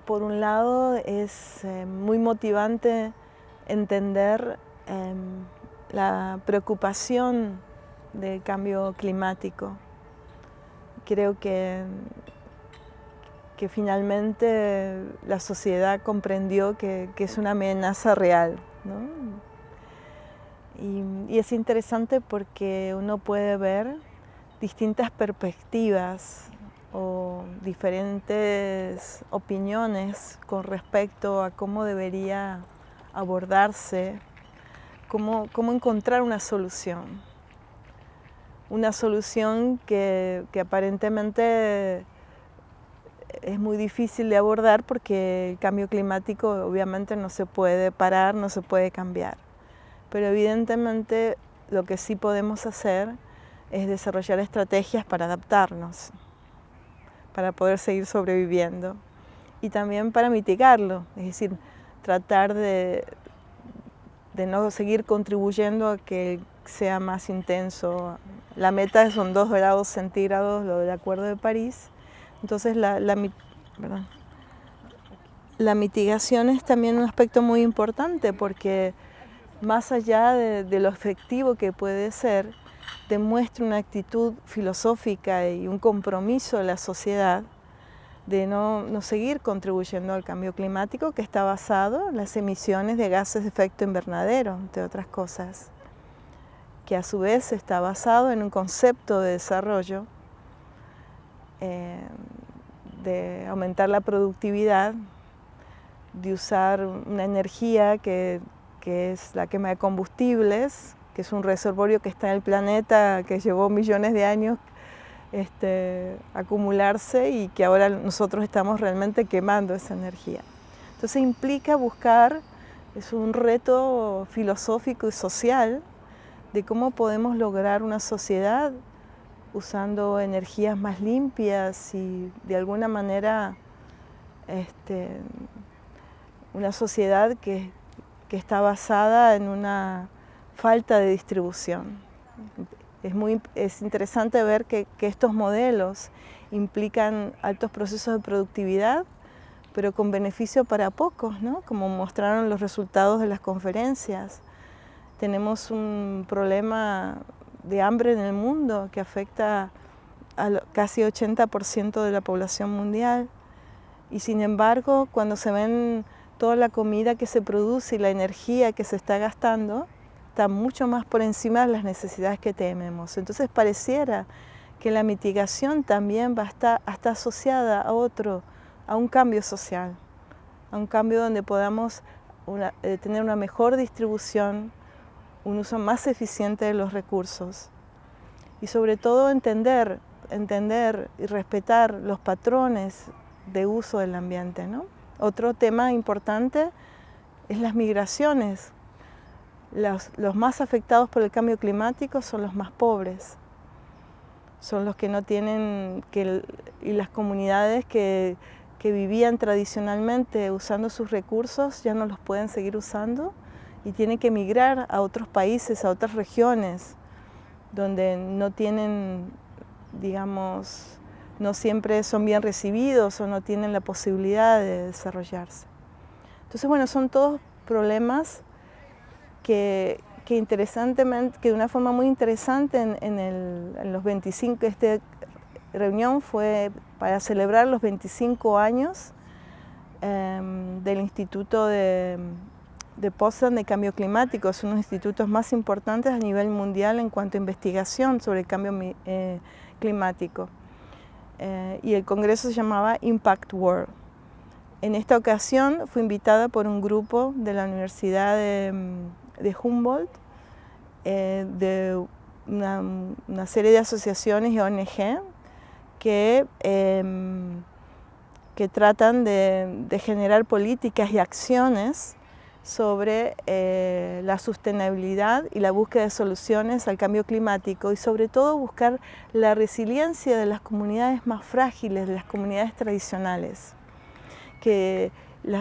por un lado es muy motivante entender la preocupación del cambio climático. Creo que finalmente la sociedad comprendió que es una amenaza real, ¿no? Y es interesante porque uno puede ver distintas perspectivas o diferentes opiniones con respecto a cómo debería abordarse, cómo encontrar una solución. Una solución que aparentemente es muy difícil de abordar porque el cambio climático obviamente no se puede parar, no se puede cambiar. Pero evidentemente lo que sí podemos hacer es desarrollar estrategias para adaptarnos, para poder seguir sobreviviendo y también para mitigarlo, es decir, tratar de no seguir contribuyendo a que sea más intenso. La meta son 2 grados centígrados, lo del Acuerdo de París. Entonces la mitigación es también un aspecto muy importante porque más allá de lo efectivo que puede ser, demuestra una actitud filosófica y un compromiso de la sociedad de no seguir contribuyendo al cambio climático que está basado en las emisiones de gases de efecto invernadero, entre otras cosas, que a su vez está basado en un concepto de desarrollo, de aumentar la productividad, de usar una energía que es la quema de combustibles, que es un reservorio que está en el planeta, que llevó millones de años acumularse y que ahora nosotros estamos realmente quemando esa energía. Entonces implica buscar, es un reto filosófico y social de cómo podemos lograr una sociedad usando energías más limpias y de alguna manera una sociedad que está basada en una falta de distribución. Es interesante ver que estos modelos implican altos procesos de productividad, pero con beneficio para pocos, ¿no? Como mostraron los resultados de las conferencias. Tenemos un problema de hambre en el mundo que afecta a casi 80% de la población mundial. Y sin embargo, cuando se ven toda la comida que se produce y la energía que se está gastando, está mucho más por encima de las necesidades que tenemos. Entonces pareciera que la mitigación también va a estar asociada a un cambio social, a un cambio donde podamos tener una mejor distribución, un uso más eficiente de los recursos y sobre todo entender y respetar los patrones de uso del ambiente, ¿no? Otro tema importante es las migraciones. Los más afectados por el cambio climático son los más pobres, son los que no tienen, y las comunidades que vivían tradicionalmente usando sus recursos ya no los pueden seguir usando y tienen que emigrar a otros países, a otras regiones, donde no tienen, digamos, no siempre son bien recibidos o no tienen la posibilidad de desarrollarse. Entonces, bueno, son todos problemas que interesantemente, que de una forma muy interesante en los 25, esta reunión fue para celebrar los 25 años del Instituto de Potsdam de Cambio Climático. Es uno de los institutos más importantes a nivel mundial en cuanto a investigación sobre el cambio climático. Y el congreso se llamaba Impact World. En esta ocasión fui invitada por un grupo de la Universidad de Humboldt, de una serie de asociaciones y ONG que tratan de generar políticas y acciones sobre la sostenibilidad y la búsqueda de soluciones al cambio climático y sobre todo buscar la resiliencia de las comunidades más frágiles, de las comunidades tradicionales,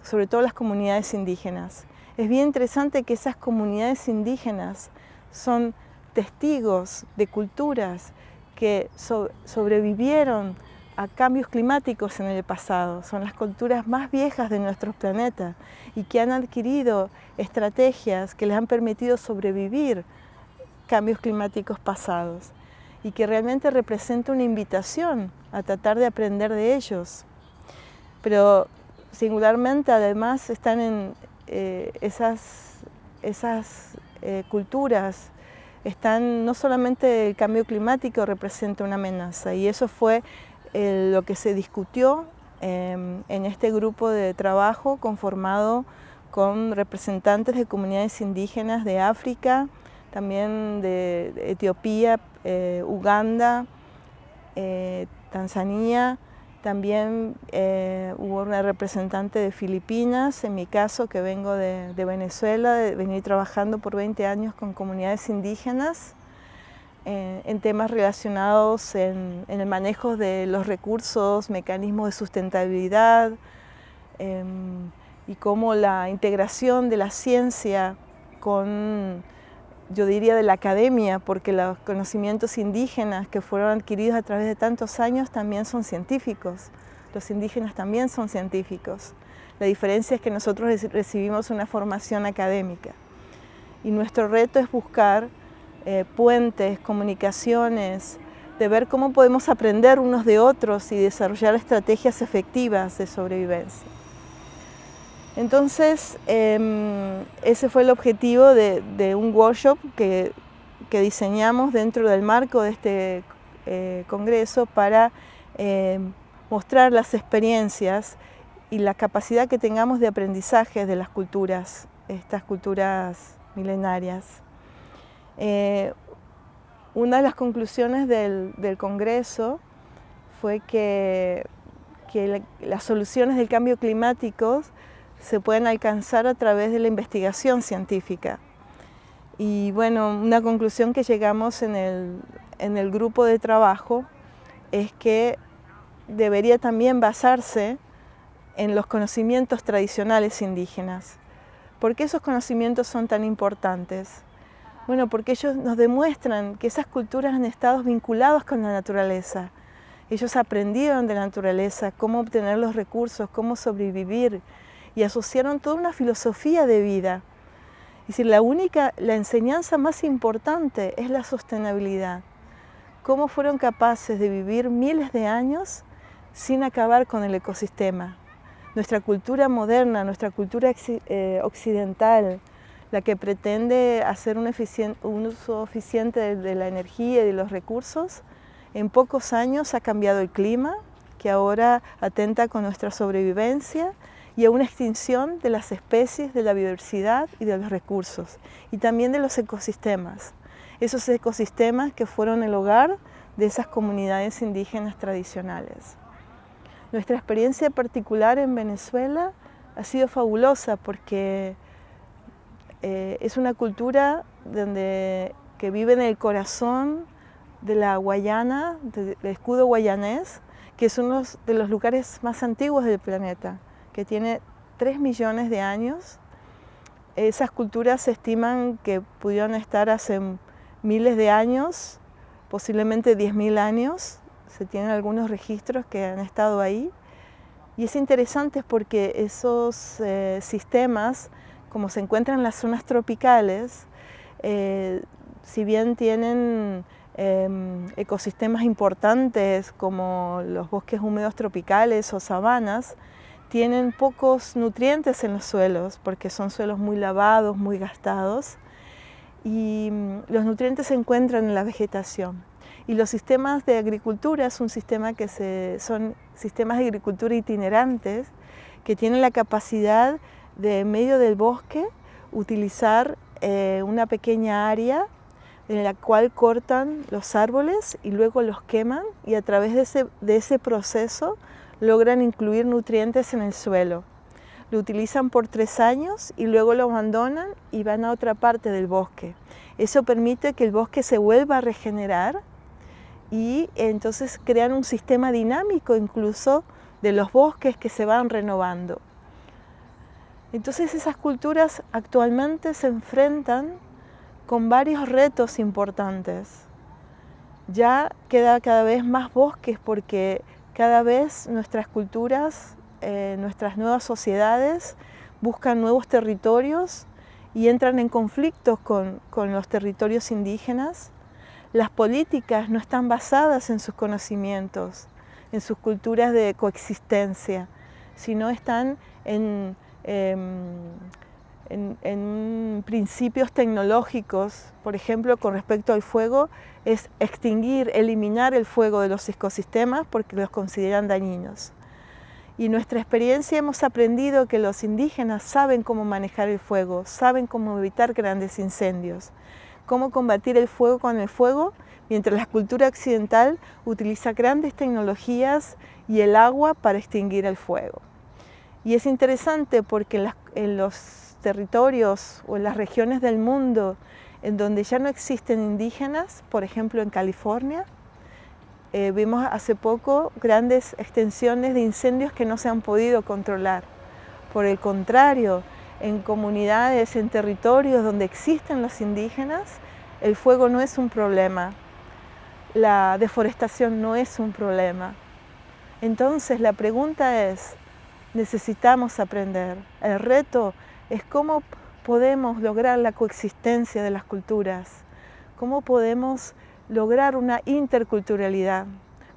sobre todo las comunidades indígenas. Es bien interesante que esas comunidades indígenas son testigos de culturas que sobrevivieron a cambios climáticos en el pasado, son las culturas más viejas de nuestro planeta y que han adquirido estrategias que les han permitido sobrevivir cambios climáticos pasados y que realmente representa una invitación a tratar de aprender de ellos. Pero singularmente además están en esas culturas, no solamente el cambio climático representa una amenaza, y eso fue lo que se discutió en este grupo de trabajo conformado con representantes de comunidades indígenas de África, también de Etiopía, Uganda, Tanzania. También hubo una representante de Filipinas, en mi caso, que vengo de Venezuela, de venir trabajando por 20 años con comunidades indígenas en temas relacionados en el manejo de los recursos, mecanismos de sustentabilidad y cómo la integración de la ciencia con, yo diría, de la academia, porque los conocimientos indígenas que fueron adquiridos a través de tantos años también son científicos. Los indígenas también son científicos. La diferencia es que nosotros recibimos una formación académica. Y nuestro reto es buscar puentes, comunicaciones, de ver cómo podemos aprender unos de otros y desarrollar estrategias efectivas de sobrevivencia. Entonces, ese fue el objetivo de un workshop que diseñamos dentro del marco de este congreso para mostrar las experiencias y la capacidad que tengamos de aprendizaje de las culturas, estas culturas milenarias. Una de las conclusiones del congreso fue que las soluciones del cambio climático se pueden alcanzar a través de la investigación científica. Y bueno, una conclusión que llegamos en el grupo de trabajo es que debería también basarse en los conocimientos tradicionales indígenas. ¿Por qué esos conocimientos son tan importantes? Bueno, porque ellos nos demuestran que esas culturas han estado vinculadas con la naturaleza. Ellos aprendieron de la naturaleza cómo obtener los recursos, cómo sobrevivir, y asociaron toda una filosofía de vida. Es decir, la enseñanza más importante es la sostenibilidad. Cómo fueron capaces de vivir miles de años sin acabar con el ecosistema. Nuestra cultura moderna, nuestra cultura occidental, la que pretende hacer un uso eficiente de la energía y de los recursos, en pocos años ha cambiado el clima, que ahora atenta con nuestra sobrevivencia, y a una extinción de las especies, de la biodiversidad y de los recursos, y también de los ecosistemas. Esos ecosistemas que fueron el hogar de esas comunidades indígenas tradicionales. Nuestra experiencia particular en Venezuela ha sido fabulosa porque es una cultura que vive en el corazón de la Guayana, del escudo guayanés, que es uno de los lugares más antiguos del planeta, que tiene 3 millones de años. Esas culturas se estiman que pudieron estar hace miles de años, posiblemente 10.000 años. Se tienen algunos registros que han estado ahí. Y es interesante porque esos sistemas, como se encuentran en las zonas tropicales, si bien tienen ecosistemas importantes como los bosques húmedos tropicales o sabanas, tienen pocos nutrientes en los suelos porque son suelos muy lavados, muy gastados, y los nutrientes se encuentran en la vegetación. Y los sistemas de agricultura son sistemas de agricultura itinerantes que tienen la capacidad de, en medio del bosque, utilizar una pequeña área en la cual cortan los árboles y luego los queman, y a través de ese proceso logran incluir nutrientes en el suelo. Lo utilizan por 3 años y luego lo abandonan y van a otra parte del bosque. Eso permite que el bosque se vuelva a regenerar y entonces crean un sistema dinámico incluso de los bosques que se van renovando. Entonces esas culturas actualmente se enfrentan con varios retos importantes. Ya queda cada vez más bosques porque Cada vez nuestras culturas, nuestras nuevas sociedades buscan nuevos territorios y entran en conflictos con los territorios indígenas. Las políticas no están basadas en sus conocimientos, en sus culturas de coexistencia, sino están en principios tecnológicos. Por ejemplo, con respecto al fuego, es extinguir, eliminar el fuego de los ecosistemas porque los consideran dañinos. Y en nuestra experiencia hemos aprendido que los indígenas saben cómo manejar el fuego, saben cómo evitar grandes incendios, cómo combatir el fuego con el fuego, mientras la cultura occidental utiliza grandes tecnologías y el agua para extinguir el fuego. Y es interesante porque en los territorios o en las regiones del mundo en donde ya no existen indígenas, por ejemplo en California, vimos hace poco grandes extensiones de incendios que no se han podido controlar. Por el contrario, en comunidades, en territorios donde existen los indígenas, el fuego no es un problema, la deforestación no es un problema. Entonces la pregunta es, necesitamos aprender. El reto es cómo podemos lograr la coexistencia de las culturas, cómo podemos lograr una interculturalidad,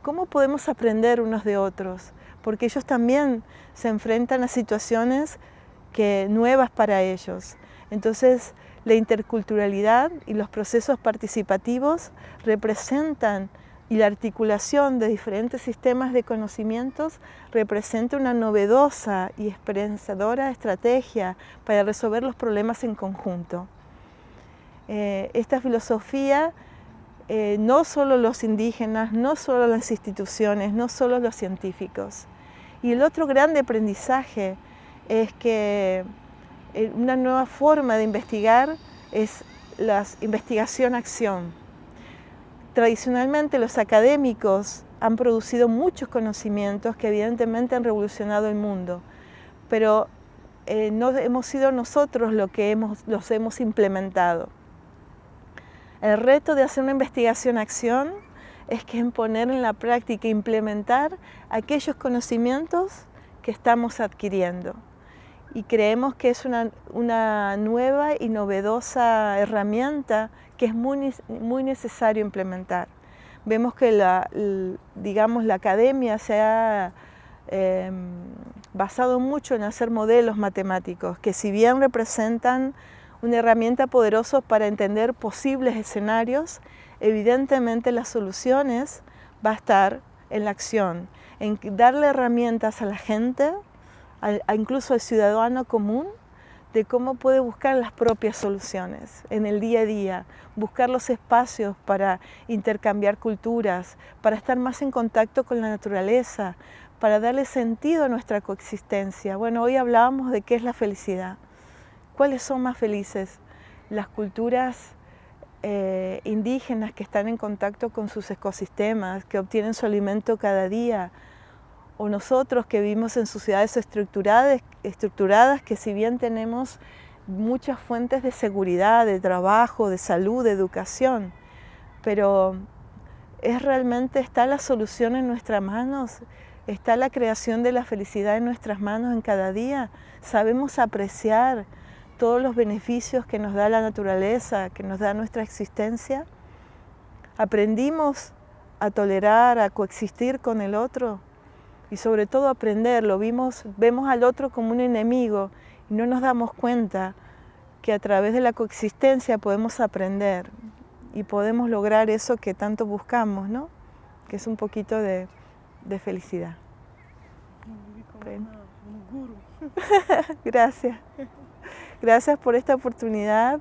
cómo podemos aprender unos de otros, porque ellos también se enfrentan a situaciones nuevas para ellos. Entonces, la interculturalidad y los procesos participativos representan, y la articulación de diferentes sistemas de conocimientos representa una novedosa y esperanzadora estrategia para resolver los problemas en conjunto. Esta filosofía, no solo los indígenas, no solo las instituciones, no solo los científicos. Y el otro gran aprendizaje es que una nueva forma de investigar es la investigación-acción. Tradicionalmente los académicos han producido muchos conocimientos que evidentemente han revolucionado el mundo, pero no hemos sido nosotros los hemos implementado. El reto de hacer una investigación-acción es que poner en la práctica e implementar aquellos conocimientos que estamos adquiriendo. Y creemos que es una nueva y novedosa herramienta que es muy necesario implementar. Vemos que la academia se ha basado mucho en hacer modelos matemáticos, que si bien representan una herramienta poderosa para entender posibles escenarios, evidentemente las soluciones va a estar en la acción, en darle herramientas a la gente, incluso al ciudadano común, de cómo puede buscar las propias soluciones en el día a día, buscar los espacios para intercambiar culturas, para estar más en contacto con la naturaleza, para darle sentido a nuestra coexistencia. Bueno, hoy hablábamos de qué es la felicidad. ¿Cuáles son más felices? Las culturas indígenas que están en contacto con sus ecosistemas, que obtienen su alimento cada día, o nosotros que vivimos en sociedades estructuradas que si bien tenemos muchas fuentes de seguridad, de trabajo, de salud, de educación, pero realmente está la solución en nuestras manos, está la creación de la felicidad en nuestras manos en cada día. Sabemos apreciar todos los beneficios que nos da la naturaleza, que nos da nuestra existencia. Aprendimos a tolerar, a coexistir con el otro y sobre todo aprenderlo. Vemos al otro como un enemigo y no nos damos cuenta que a través de la coexistencia podemos aprender y podemos lograr eso que tanto buscamos, ¿no? Que es un poquito de felicidad. Un gurú. Gracias. Gracias por esta oportunidad,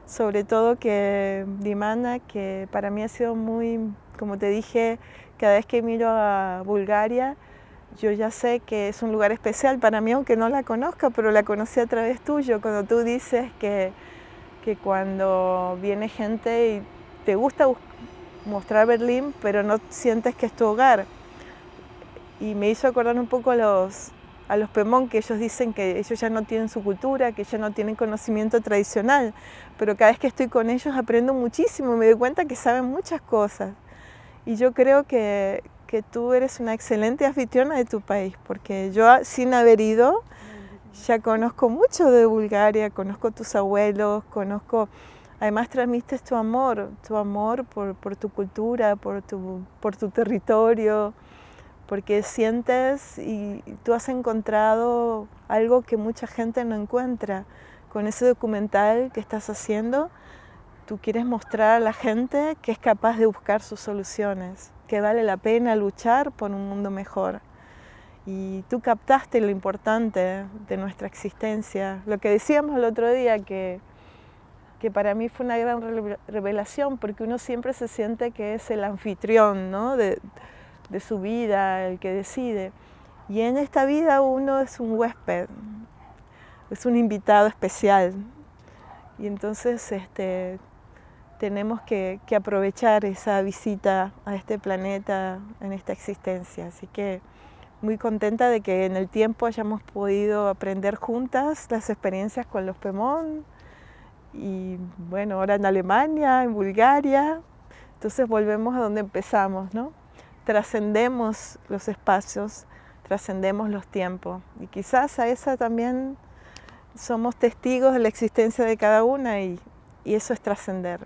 sobre todo que Vimana, que para mí ha sido muy, como te dije, cada vez que miro a Bulgaria, yo ya sé que es un lugar especial para mí, aunque no la conozca, pero la conocí a través tuyo, cuando tú dices que cuando viene gente y te gusta mostrar Berlín, pero no sientes que es tu hogar. Y me hizo acordar un poco a los Pemón, que ellos dicen que ellos ya no tienen su cultura, que ya no tienen conocimiento tradicional, pero cada vez que estoy con ellos aprendo muchísimo, me doy cuenta que saben muchas cosas. Y yo creo que que tú eres una excelente anfitriona de tu país, porque yo sin haber ido ya conozco mucho de Bulgaria, conozco tus abuelos, además transmites tu amor por tu cultura, por tu territorio, porque sientes y tú has encontrado algo que mucha gente no encuentra. Con ese documental que estás haciendo, tú quieres mostrar a la gente que es capaz de buscar sus soluciones, que vale la pena luchar por un mundo mejor. Y tú captaste lo importante de nuestra existencia. Lo que decíamos el otro día, que para mí fue una gran revelación, porque uno siempre se siente que es el anfitrión, ¿no? de su vida, el que decide. Y en esta vida uno es un huésped, es un invitado especial. Y entonces tenemos que aprovechar esa visita a este planeta, en esta existencia. Así que muy contenta de que en el tiempo hayamos podido aprender juntas las experiencias con los Pemón. Y bueno, ahora en Alemania, en Bulgaria. Entonces volvemos a donde empezamos, ¿no? Trascendemos los espacios, trascendemos los tiempos. Y quizás a esa también somos testigos de la existencia de cada una y eso es trascender.